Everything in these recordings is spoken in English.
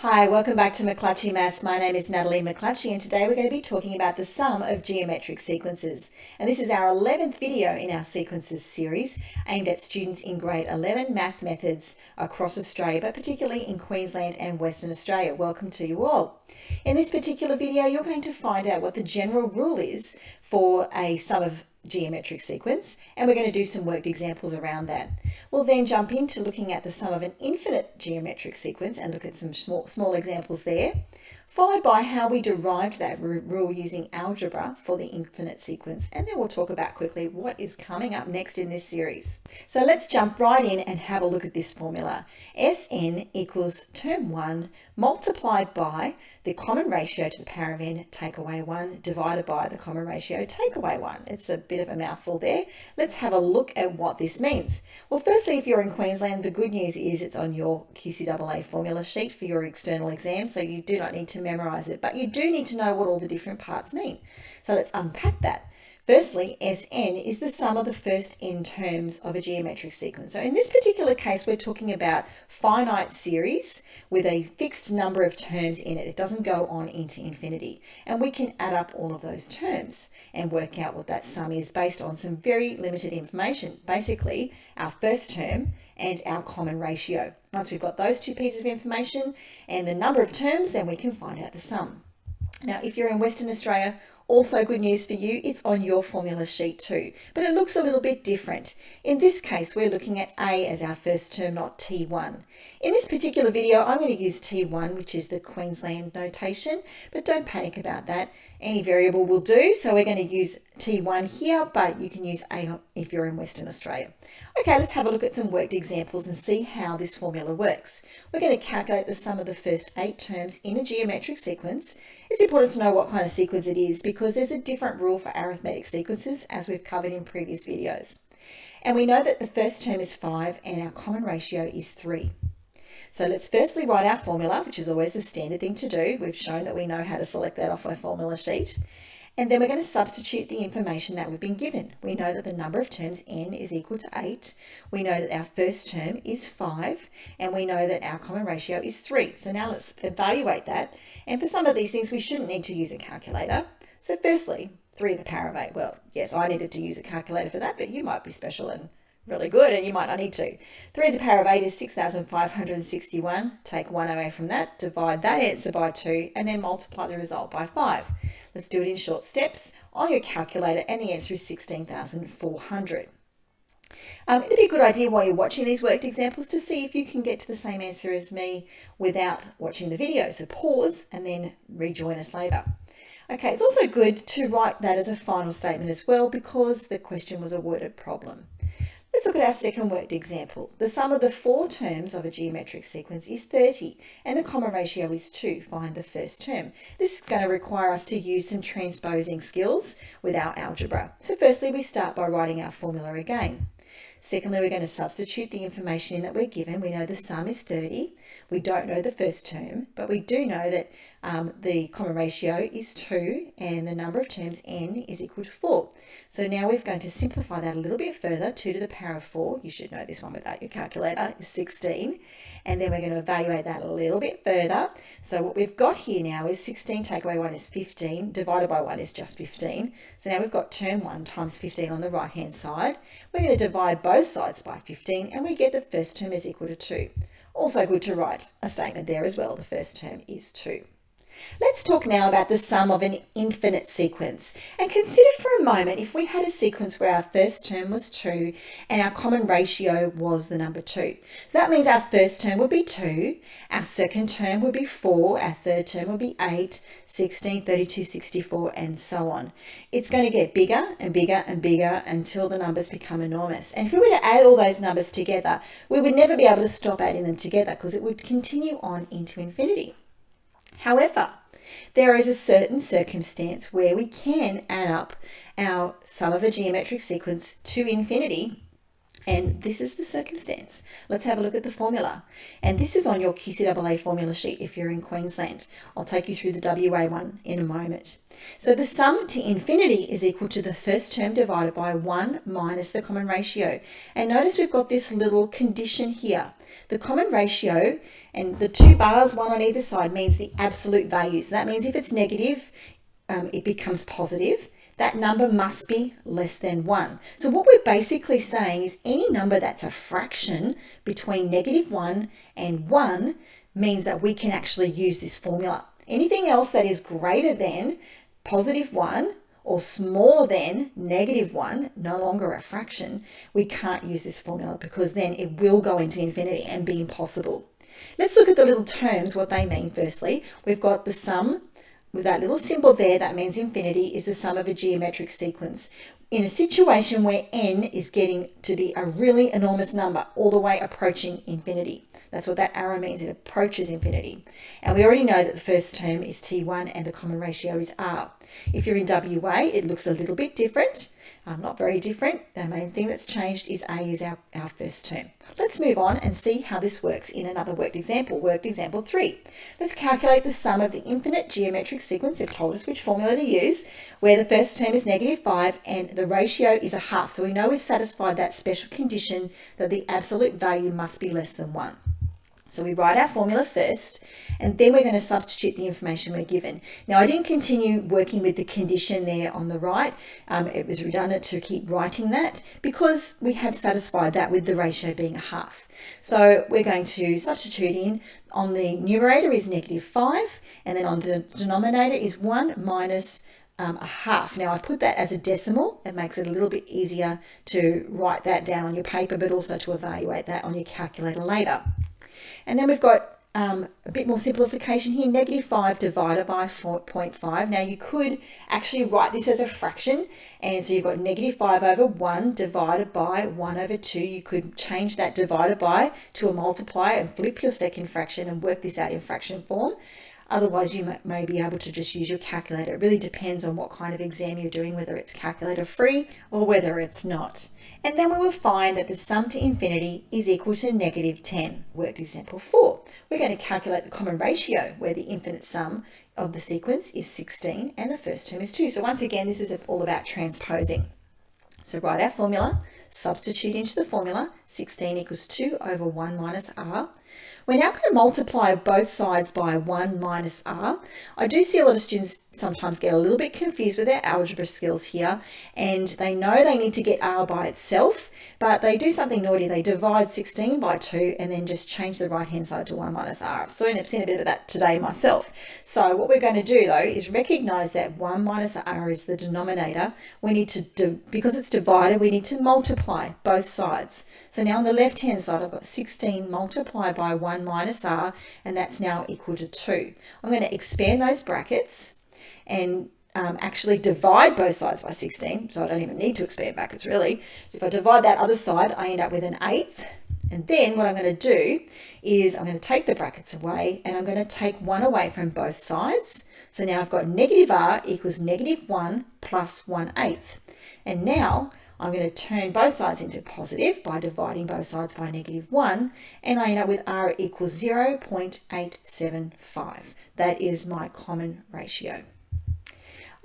Hi, welcome back to McClatchy Maths. My name is Natalie McClatchy and today we're going to be talking about the sum of geometric sequences. And this is our 11th video in our sequences series aimed at students in grade 11 math methods across Australia, but particularly in Queensland and Western Australia. Welcome to you all. In this particular video, you're going to find out what the general rule is for a sum of geometric sequence, and we're going to do some worked examples around that. We'll then jump into looking at the sum of an infinite geometric sequence and look at some small examples there, followed by how we derived that rule using algebra for the infinite sequence, and then we'll talk about quickly what is coming up next in this series. So let's jump right in and have a look at this formula. Sn equals term 1 multiplied by the common ratio to the power of n take away 1 divided by the common ratio take away 1. It's a bit of a mouthful there. Let's have a look at what this means. Well, firstly, if you're in Queensland, the good news is it's on your QCAA formula sheet for your external exam, so you do not need to memorize it, but you do need to know what all the different parts mean. So let's unpack that. Firstly, Sn is the sum of the first n terms of a geometric sequence. So in this particular case, we're talking about finite series with a fixed number of terms in it. It doesn't go on into infinity. And we can add up all of those terms and work out what that sum is based on some very limited information. Basically, our first term and our common ratio. Once we've got those two pieces of information and the number of terms, then we can find out the sum. Now, if you're in Western Australia, also good news for you, it's on your formula sheet too, but it looks a little bit different. In this case, we're looking at A as our first term, not T1. In this particular video, I'm going to use T1, which is the Queensland notation, but don't panic about that. Any variable will do, so we're going to use T1 here, but you can use A if you're in Western Australia. Okay, let's have a look at some worked examples and see how this formula works. We're going to calculate the sum of the first 8 terms in a geometric sequence. It's important to know what kind of sequence it is because there's a different rule for arithmetic sequences as we've covered in previous videos. And we know that the first term is 5 and our common ratio is 3. So let's firstly write our formula, which is always the standard thing to do. We've shown that we know how to select that off our formula sheet. And then we're going to substitute the information that we've been given. We know that the number of terms n is equal to 8. We know that our first term is 5. And we know that our common ratio is 3. So now let's evaluate that. And for some of these things, we shouldn't need to use a calculator. So firstly, 3 to the power of 8. Well, yes, I needed to use a calculator for that, but you might be special and really good and you might not need to. 3 to the power of 8 is 6,561. Take 1 away from that, divide that answer by 2, and then multiply the result by 5. Let's do it in short steps on your calculator, and the answer is 16,400. It'd be a good idea while you're watching these worked examples to see if you can get to the same answer as me without watching the video. So pause and then rejoin us later. Okay, it's also good to write that as a final statement as well because the question was a worded problem. Let's look at our second worked example. The sum of the 4 terms of a geometric sequence is 30 and the common ratio is 2. Find the first term. This is going to require us to use some transposing skills with our algebra. So firstly, we start by writing our formula again. Secondly, we're going to substitute the information in that we're given. We know the sum is 30. We don't know the first term, but we do know that the common ratio is 2 and the number of terms n is equal to 4. So now we're going to simplify that a little bit further. 2 to the power of 4, you should know this one without your calculator, is 16. And then we're going to evaluate that a little bit further. So what we've got here now is 16 take away 1 is 15, divided by 1 is just 15. So now we've got term 1 times 15 on the right hand side. We're going to divide both sides by 15 and we get the first term is equal to 2. Also good to write a statement there as well. The first term is 2. Let's talk now about the sum of an infinite sequence and consider for a moment if we had a sequence where our first term was 2 and our common ratio was the number 2. So that means our first term would be 2, our second term would be 4, our third term would be 8, 16, 32, 64 and so on. It's going to get bigger and bigger and bigger until the numbers become enormous. And if we were to add all those numbers together, we would never be able to stop adding them together because it would continue on into infinity. However, there is a certain circumstance where we can add up our sum of a geometric sequence to infinity And this is the circumstance. Let's have a look at the formula. And this is on your QCAA formula sheet if you're in Queensland. I'll take you through the WA one in a moment. So the sum to infinity is equal to the first term divided by 1 minus the common ratio. And notice we've got this little condition here. The common ratio and the two bars, one on either side, means the absolute value. So that means if it's negative, it becomes positive. That number must be less than 1. So what we're basically saying is any number that's a fraction between -1 and 1 means that we can actually use this formula. Anything else that is greater than +1 or smaller than -1, no longer a fraction, we can't use this formula because then it will go into infinity and be impossible. Let's look at the little terms, what they mean firstly. We've got the sum. With that little symbol there, that means infinity is the sum of a geometric sequence. In a situation where n is getting to be a really enormous number, all the way approaching infinity. That's what that arrow means, it approaches infinity. And we already know that the first term is T1 and the common ratio is R. If you're in WA, it looks a little bit different. Not very different. The main thing that's changed is A is our first term. Let's move on and see how this works in another worked example 3. Let's calculate the sum of the infinite geometric sequence. They've told us which formula to use, where the first term is -5 and the ratio is a half. So we know we've satisfied that special condition that the absolute value must be less than 1. So we write our formula first, and then we're going to substitute the information we're given. Now, I didn't continue working with the condition there on the right. It was redundant to keep writing that because we have satisfied that with the ratio being a half. So we're going to substitute in on the numerator is -5, and then on the denominator is 1 minus a half. Now, I've put that as a decimal. It makes it a little bit easier to write that down on your paper, but also to evaluate that on your calculator later. And then we've got a bit more simplification here, -5 divided by 0.5. Now you could actually write this as a fraction, and so you've got -5 over 1 divided by 1 over 2. You could change that divided by to a multiplier and flip your second fraction and work this out in fraction form. Otherwise, you may be able to just use your calculator. It really depends on what kind of exam you're doing, whether it's calculator free or whether it's not. And then we will find that the sum to infinity is equal to -10. Worked example 4. We're going to calculate the common ratio where the infinite sum of the sequence is 16 and the first term is 2. So once again, this is all about transposing. So write our formula, substitute into the formula, 16 equals 2 over 1 minus r. We're now going to multiply both sides by 1 minus r. I do see a lot of students sometimes get a little bit confused with their algebra skills here, and they know they need to get r by itself, but they do something naughty. They divide 16 by 2 and then just change the right-hand side to 1 minus r. I've seen a bit of that today myself. So what we're going to do, though, is recognize that 1 minus r is the denominator. We need to, because it's divided, we need to multiply both sides. So now on the left-hand side, I've got 16 multiplied by 1 minus r, and that's now equal to 2. I'm going to expand those brackets and actually divide both sides by 16, so I don't even need to expand brackets really. If I divide that other side, I end up with an 1/8. And then what I'm going to do is I'm going to take the brackets away, and I'm going to take 1 away from both sides. So now I've got -r equals -1 plus 1/8. And now I'm going to turn both sides into positive by dividing both sides by -1, and I end up with r equals 0.875. That is my common ratio.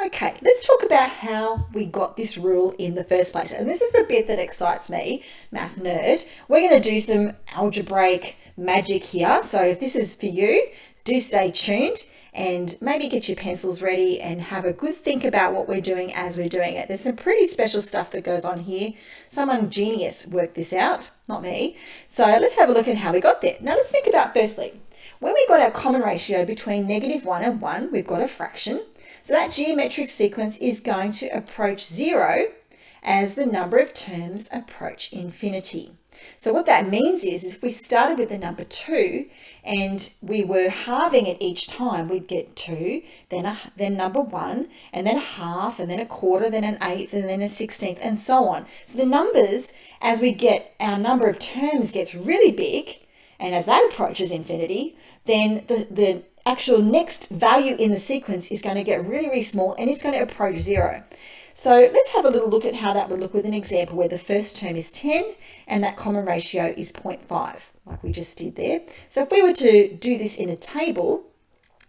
Okay, let's talk about how we got this rule in the first place. And this is the bit that excites me, math nerd. We're going to do some algebraic magic here. So if this is for you, do stay tuned and maybe get your pencils ready and have a good think about what we're doing as we're doing it. There's some pretty special stuff that goes on here. Someone genius worked this out, not me. So let's have a look at how we got there. Now let's think about firstly, when we got our common ratio between -1 and 1, we've got a fraction. So that geometric sequence is going to approach 0 as the number of terms approach infinity. So what that means is if we started with the number 2 and we were halving it each time, we'd get 2, then number 1, and then a half, and then a quarter, then an eighth, and then a 16th, and so on. So the numbers, as we get our number of terms gets really big, and as that approaches infinity, then the actual next value in the sequence is going to get really, really small, and it's going to approach 0. So let's have a little look at how that would look with an example where the first term is 10 and that common ratio is 0.5, like we just did there. So if we were to do this in a table,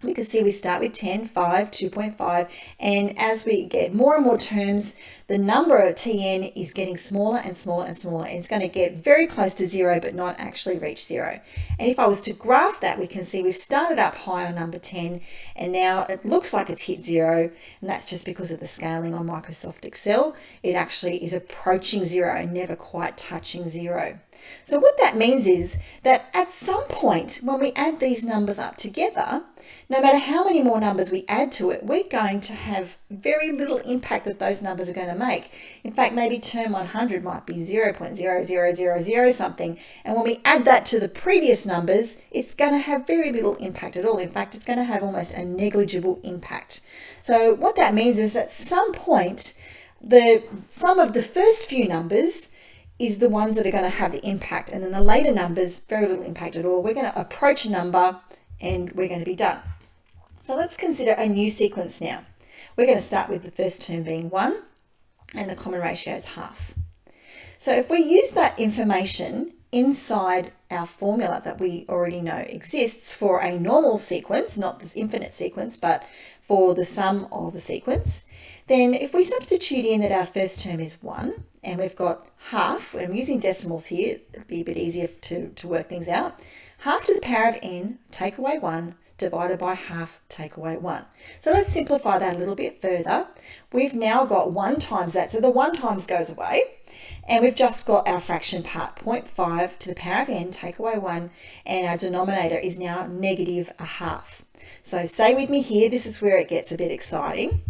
we can see we start with 10, 5, 2.5, and as we get more and more terms, the number of Tn is getting smaller and smaller and smaller, and it's going to get very close to 0 but not actually reach 0. And if I was to graph that, we can see we've started up high on number 10 and now it looks like it's hit 0, and that's just because of the scaling on Microsoft Excel. It actually is approaching 0 and never quite touching 0. So what that means is that at some point when we add these numbers up together, no matter how many more numbers we add to it, we're going to have very little impact that those numbers are going to make. In fact, maybe term 100 might be 0.0000 something, and when we add that to the previous numbers, it's going to have very little impact at all. In fact, it's going to have almost a negligible impact. So what that means is at some point, the sum of the first few numbers is the ones that are going to have the impact, and then the later numbers, very little impact at all. We're going to approach a number and we're going to be done. So let's consider a new sequence now. We're going to start with the first term being 1 and the common ratio is half. So if we use that information inside our formula that we already know exists for a normal sequence, not this infinite sequence, but for the sum of a sequence, then if we substitute in that our first term is 1 and we've got half, I'm using decimals here, it'll be a bit easier to work things out, half to the power of n, take away 1, divided by half, take away 1. So let's simplify that a little bit further. We've now got 1 times that, so the 1 times goes away, and we've just got our fraction part, 0.5 to the power of n, take away 1, and our denominator is now negative a half. So stay with me here, this is where it gets a bit exciting.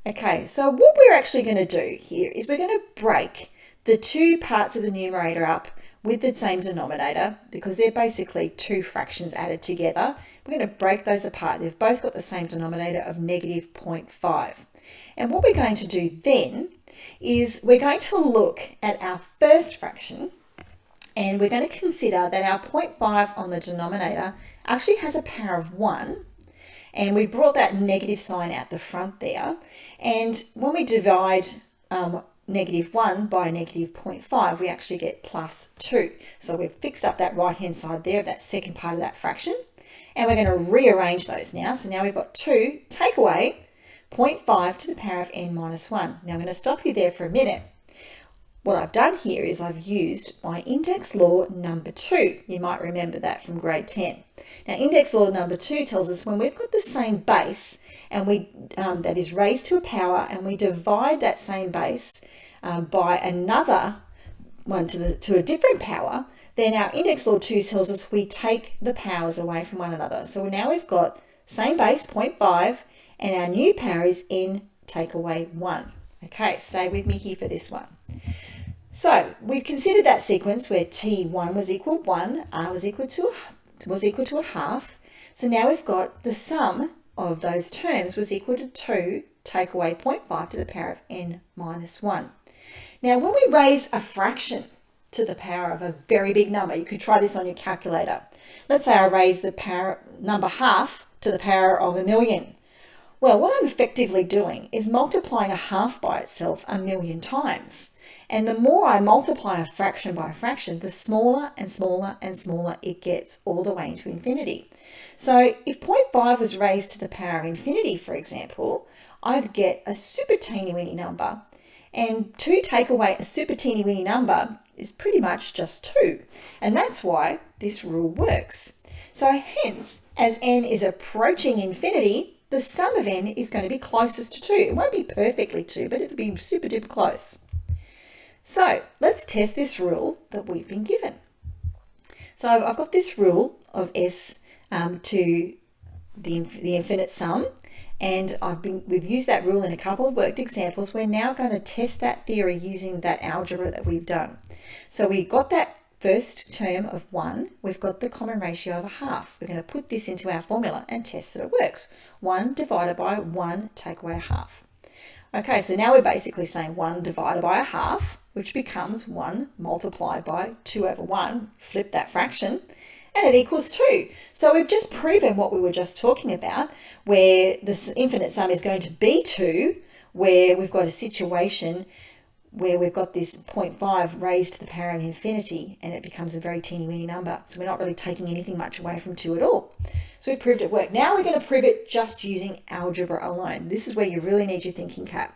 Okay, so what we're actually going to do here is we're going to break the two parts of the numerator up with the same denominator because they're basically two fractions added together. We're going to break those apart. They've both got the same denominator of negative 0.5. And what we're going to do then is we're going to look at our first fraction and we're going to consider that our 0.5 on the denominator actually has a power of 1. And we brought that negative sign out the front there. And when we divide negative 1 by negative 0.5, we actually get plus 2. So we've fixed up that right-hand side there of that second part of that fraction. And we're going to rearrange those now. So now we've got 2, take away 0.5 to the power of n minus 1. Now I'm going to stop you there for a minute. What I've done here is I've used my index law number 2. You might remember that from grade 10. Now index law number 2 tells us when we've got the same base and we that is raised to a power and we divide that same base by another one to a different power, then our index law 2 tells us we take the powers away from one another. So now we've got same base 0.5 and our new power is n take away 1. Okay, stay with me here for this one. So we considered that sequence where t1 was equal 1, r was equal to a half. So now we've got the sum of those terms was equal to 2 take away 0.5 to the power of n minus 1. Now when we raise a fraction to the power of a very big number, you could try this on your calculator. Let's say I raise the number half to the power of 1,000,000. Well, what I'm effectively doing is multiplying a half by itself 1,000,000 times. And the more I multiply a fraction by a fraction, the smaller and smaller and smaller it gets all the way into infinity. So if 0.5 was raised to the power of infinity, for example, I'd get a super teeny weeny number. And to take away a super teeny weeny number is pretty much just 2. And that's why this rule works. So hence, as n is approaching infinity, the sum of n is going to be closest to 2. It won't be perfectly 2, but it'll be super duper close. So let's test this rule that we've been given. So I've got this rule of s to the infinite sum, and we've used that rule in a couple of worked examples. We're now going to test that theory using that algebra that we've done. So we got that first term of 1, we've got the common ratio of a half. We're going to put this into our formula and test that it works. 1 divided by 1 take away a half. Okay, so now we're basically saying 1 divided by a half, which becomes 1 multiplied by 2 over 1, flip that fraction, and it equals 2. So we've just proven what we were just talking about, where this infinite sum is going to be 2 where we've got a situation where we've got this 0.5 raised to the power of infinity, and it becomes a very teeny weeny number. So we're not really taking anything much away from 2 at all. So we've proved it worked. Now we're going to prove it just using algebra alone. This is where you really need your thinking cap.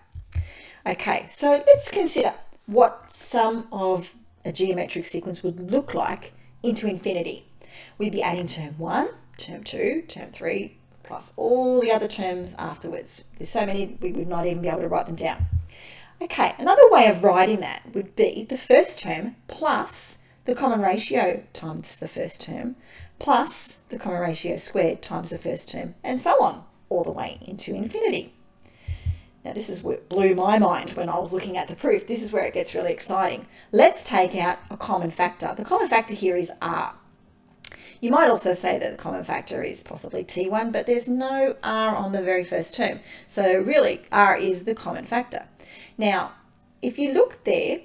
Okay, so let's consider what sum of a geometric sequence would look like into infinity. We'd be adding term 1, term 2, term 3, plus all the other terms afterwards. There's so many we would not even be able to write them down. Okay, another way of writing that would be the first term plus the common ratio times the first term plus the common ratio squared times the first term, and so on, all the way into infinity. Now this is what blew my mind when I was looking at the proof. This is where it gets really exciting. Let's take out a common factor. The common factor here is r. You might also say that the common factor is possibly T1, but there's no r on the very first term. So really, r is the common factor. Now, if you look there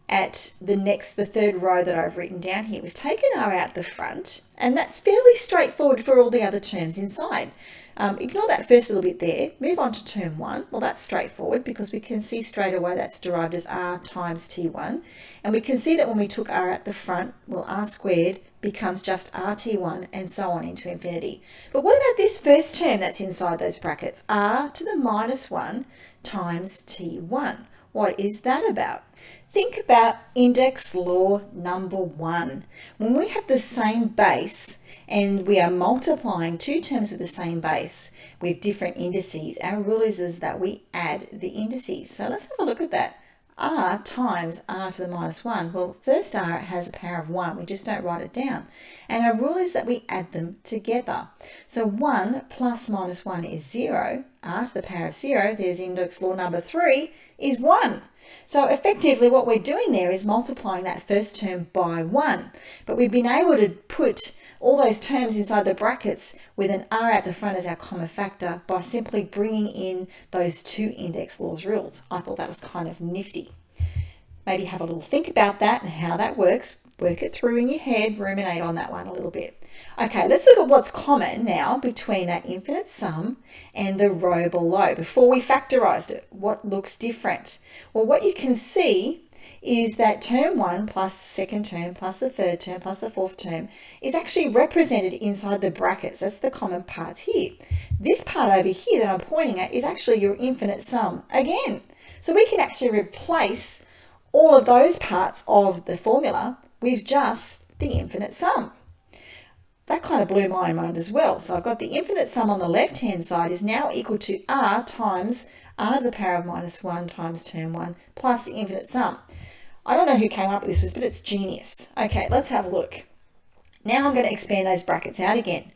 at the third row that I've written down here, we've taken r out the front, and that's fairly straightforward for all the other terms inside. Ignore that first little bit there. Move on to term 1. Well, that's straightforward because we can see straight away that's derived as r times T1. And we can see that when we took r out the front, well, r squared becomes just RT1 and so on into infinity. But what about this first term that's inside those brackets? R to the minus 1 times T1. What is that about? Think about index law number 1. When we have the same base and we are multiplying 2 terms with the same base with different indices, our rule is that we add the indices. So let's have a look at that. R times r to the minus 1. Well, first r has a power of 1. We just don't write it down. And our rule is that we add them together. So 1 plus minus 1 is 0. R to the power of 0, there's index law number 3, is 1. So effectively what we're doing there is multiplying that first term by 1. But we've been able to put all those terms inside the brackets with an r at the front as our common factor by simply bringing in those 2 index laws rules. I thought that was kind of nifty. Maybe have a little think about that and how that works. Work it through in your head, ruminate on that one a little bit. Okay, let's look at what's common now between that infinite sum and the row below. Before we factorized it, what looks different? Well, what you can see is that term 1 plus the second term plus the third term plus the fourth term is actually represented inside the brackets. That's the common parts here. This part over here that I'm pointing at is actually your infinite sum again. So we can actually replace all of those parts of the formula with just the infinite sum. That kind of blew my mind as well. So I've got the infinite sum on the left-hand side is now equal to r times r to the power of minus 1 times term 1 plus the infinite sum. I don't know who came up with this, but it's genius. Okay, let's have a look. Now I'm going to expand those brackets out again.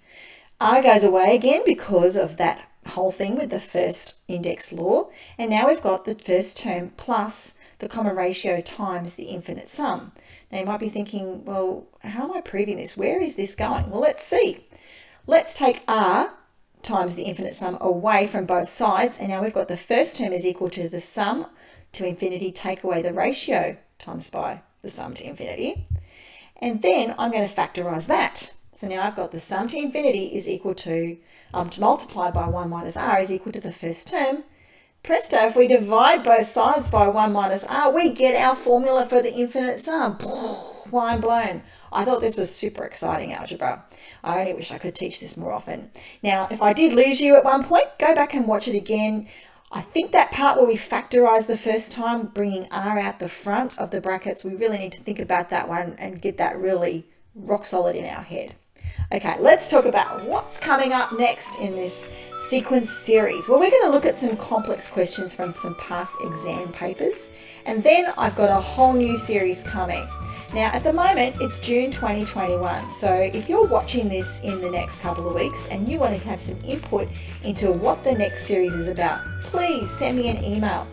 R goes away again because of that whole thing with the first index law. And now we've got the first term plus the common ratio times the infinite sum. Now you might be thinking, well, how am I proving this? Where is this going? Well, let's see. Let's take r times the infinite sum away from both sides. And now we've got the first term is equal to the sum to infinity, take away the ratio times by the sum to infinity. And then I'm going to factorize that. So now I've got the sum to infinity is equal to multiply by 1 minus r is equal to the first term. Presto, if we divide both sides by 1 minus r, we get our formula for the infinite sum. Mind blown. I thought this was super exciting algebra. I only wish I could teach this more often. Now, if I did lose you at one point, go back and watch it again. I think that part where we factorize the first time, bringing r out the front of the brackets, we really need to think about that one and get that really rock solid in our head. Okay, let's talk about what's coming up next in this sequence series. Well, we're going to look at some complex questions from some past exam papers, and then I've got a whole new series coming. Now, at the moment, it's June 2021, so if you're watching this in the next couple of weeks and you want to have some input into what the next series is about, please send me an email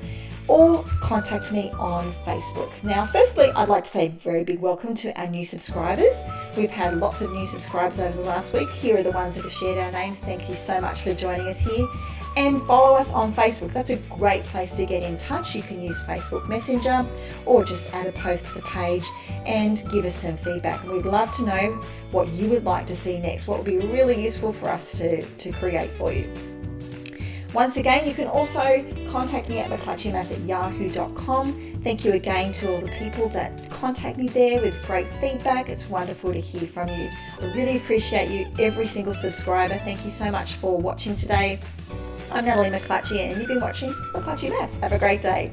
or contact me on Facebook. Now, firstly, I'd like to say a very big welcome to our new subscribers. We've had lots of new subscribers over the last week. Here are the ones that have shared our names. Thank you so much for joining us here. And follow us on Facebook. That's a great place to get in touch. You can use Facebook Messenger or just add a post to the page and give us some feedback. And we'd love to know what you would like to see next, what would be really useful for us to create for you. Once again, you can also contact me at mcclatchymaths@yahoo.com. Thank you again to all the people that contact me there with great feedback. It's wonderful to hear from you. I really appreciate you, every single subscriber. Thank you so much for watching today. I'm Natalie McClatchy and you've been watching McClatchy Maths. Have a great day.